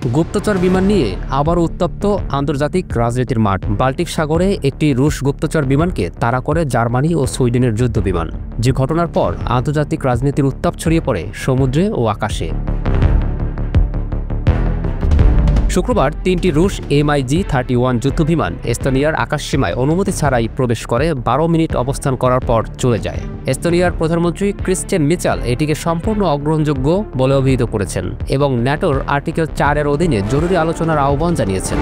গুপ্তচর বিমান নিয়ে আবারও উত্তপ্ত আন্তর্জাতিক রাজনীতির মাঠ। বাল্টিক সাগরে একটি রুশ গুপ্তচর বিমানকে তাড়া করে জার্মানি ও সুইডেনের যুদ্ধ বিমান, যে ঘটনার পর আন্তর্জাতিক রাজনীতির উত্তাপ ছড়িয়ে পড়ে সমুদ্রে ও আকাশে। শুক্রবার ৩টি রুশ MiG-31 যুদ্ধবিমান এস্তোনিয়ার আকাশসীমায় অনুমতি ছাড়াই প্রবেশ করে ১২ মিনিট অবস্থান করার পর চলে যায়। এস্তোনিয়ার প্রধানমন্ত্রী ক্রিস্টিয়ান মিচাল এটিকে সম্পূর্ণ অগ্রহণযোগ্য বলে অভিহিত করেছেন এবং ন্যাটোর আর্টিকেল ৪-এর অধীনে জরুরি আলোচনার আহ্বান জানিয়েছেন।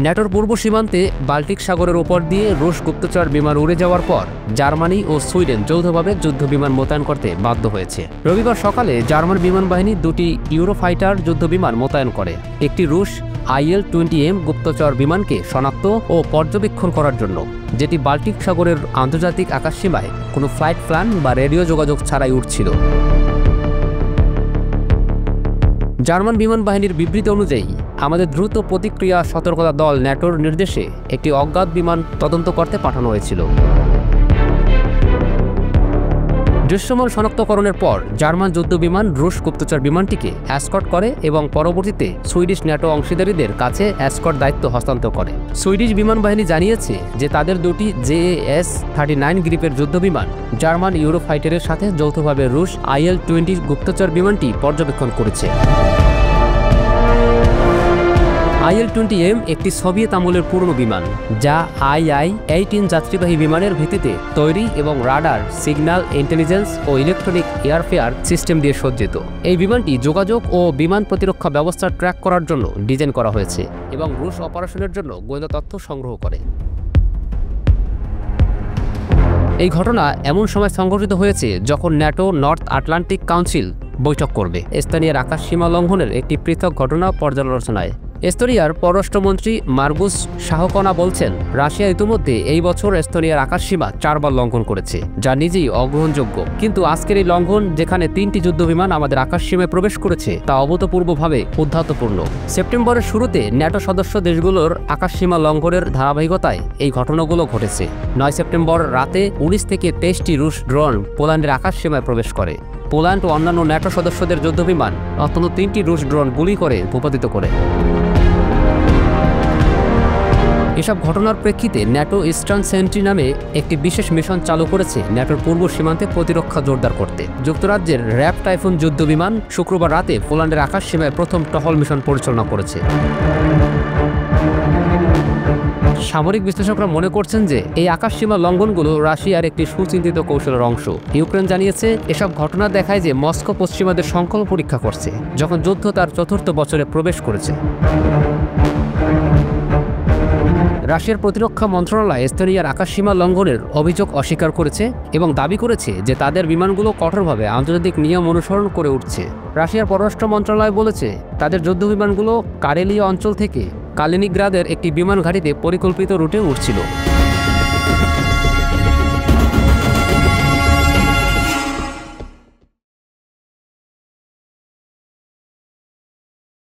ন্যাটোর পূর্ব সীমান্তে বাল্টিক সাগরের ওপর দিয়ে রুশ গুপ্তচর বিমান উড়ে যাওয়ার পর জার্মানি ও সুইডেন যৌথভাবে যুদ্ধবিমান মোতায়েন করতে বাধ্য হয়েছে। রবিবার সকালে জার্মান বিমান বাহিনী ২টি ইউরোফাইটার যুদ্ধবিমান মোতায়েন করে একটি রুশ IL-20M গুপ্তচর বিমানকে শনাক্ত ও পর্যবেক্ষণ করার জন্য, যেটি বাল্টিক সাগরের আন্তর্জাতিক আকাশসীমায় কোনো ফ্লাইট প্ল্যান বা রেডিও যোগাযোগ ছাড়াই উড়ছিল। জার্মান বিমান বাহিনীর বিবৃতি অনুযায়ী, আমাদের দ্রুত প্রতিক্রিয়া সতর্কতা দল ন্যাটোর নির্দেশে একটি অজ্ঞাত বিমান তদন্ত করতে পাঠানো হয়েছিল। দৃশ্যমান শনাক্তকরণের পর জার্মান যুদ্ধবিমান রুশ গুপ্তচর বিমানটিকে এসকর্ট করে এবং পরবর্তীতে সুইডিশ ন্যাটো অংশীদারীদের কাছে এসকর্ট দায়িত্ব হস্তান্তর করে। সুইডিশ বিমান বাহিনী জানিয়েছে যে তাদের দুটি JAS-39 গ্রিপের যুদ্ধবিমান জার্মান ইউরোফাইটারের সাথে যৌথভাবে রুশ IL-20 গুপ্তচর বিমানটি পর্যবেক্ষণ করেছে। IL-20M একটি সোভিয়েত আমলের পুরনো বিমান, যা II-18 যাত্রীবাহী বিমানের ভিত্তিতে তৈরি এবং রাডার, সিগন্যাল ইন্টেলিজেন্স ও ইলেকট্রনিক এয়ারফেয়ার সিস্টেম দিয়ে সজ্জিত। এই বিমানটি যোগাযোগ ও বিমান প্রতিরক্ষা ব্যবস্থা ট্র্যাক করার জন্য ডিজাইন করা হয়েছে এবং রুশ অপারেশনের জন্য গোয়েন্দা তথ্য সংগ্রহ করে। এই ঘটনা এমন সময় সংঘটিত হয়েছে যখন ন্যাটো নর্থ আটলান্টিক কাউন্সিল বৈঠক করবে এস্তোনিয়ার আকাশসীমা লঙ্ঘনের একটি পৃথক ঘটনা পর্যালোচনায়। এস্তোনিয়ার পররাষ্ট্রমন্ত্রী মার্গুস শাহকনা বলছেন, রাশিয়া ইতিমধ্যে এই বছর এস্তোনিয়ার আকাশসীমা ৪ বার লঙ্ঘন করেছে, যা নিজেই অগ্রহণযোগ্য। কিন্তু আজকের এই লঙ্ঘন, যেখানে ৩টি যুদ্ধবিমান আমাদের আকাশসীমায় প্রবেশ করেছে, তা অভূতপূর্বভাবে উদ্ধতপূর্ণ। সেপ্টেম্বরের শুরুতে ন্যাটো সদস্য দেশগুলোর আকাশসীমা লঙ্ঘনের ধারাবাহিকতায় এই ঘটনাগুলো ঘটেছে। ৯ সেপ্টেম্বর রাতে ১৯ থেকে ২৩টি রুশ ড্রোন পোল্যান্ডের আকাশসীমায় প্রবেশ করে। পোল্যান্ড ও অন্যান্য ন্যাটো সদস্যদের যুদ্ধবিমান অন্তত ৩টি রুশ ড্রোন গুলি করে ভূপাতিত করে। এসব ঘটনার প্রেক্ষিতে ন্যাটো ইস্টার্ন সেন্ট্রি নামে একটি বিশেষ মিশন চালু করেছে ন্যাটোর পূর্ব সীমান্তে প্রতিরক্ষা জোরদার করতে। যুক্তরাজ্যের র্যাপ টাইফুন যুদ্ধবিমান শুক্রবার রাতে পোল্যান্ডের আকাশসীমায় প্রথম টহল মিশন পরিচালনা করেছে। সামরিক বিশ্লেষকরা মনে করছেন যে এই আকাশসীমা লঙ্ঘনগুলো রাশিয়ার একটি সুচিন্তিত কৌশলের অংশ। ইউক্রেন জানিয়েছে, এসব ঘটনা দেখায় যে মস্কো পশ্চিমাদের সংকল্প পরীক্ষা করছে যখন যুদ্ধ তার ৪র্থ বছরে প্রবেশ করেছে। রাশিয়ার প্রতিরক্ষা মন্ত্রণালয় এস্তোনিয়ার আকাশসীমা লঙ্ঘনের অভিযোগ অস্বীকার করেছে এবং দাবি করেছে যে তাদের বিমানগুলো কঠোরভাবে আন্তর্জাতিক নিয়ম অনুসরণ করে উঠছে। রাশিয়ার পররাষ্ট্র মন্ত্রণালয় বলেছে, তাদের যুদ্ধবিমানগুলো কারেলিয়া অঞ্চল থেকে কালিনিনগ্রাদের একটি বিমান ঘাঁটিতে পরিকল্পিত রুটে উঠছিল।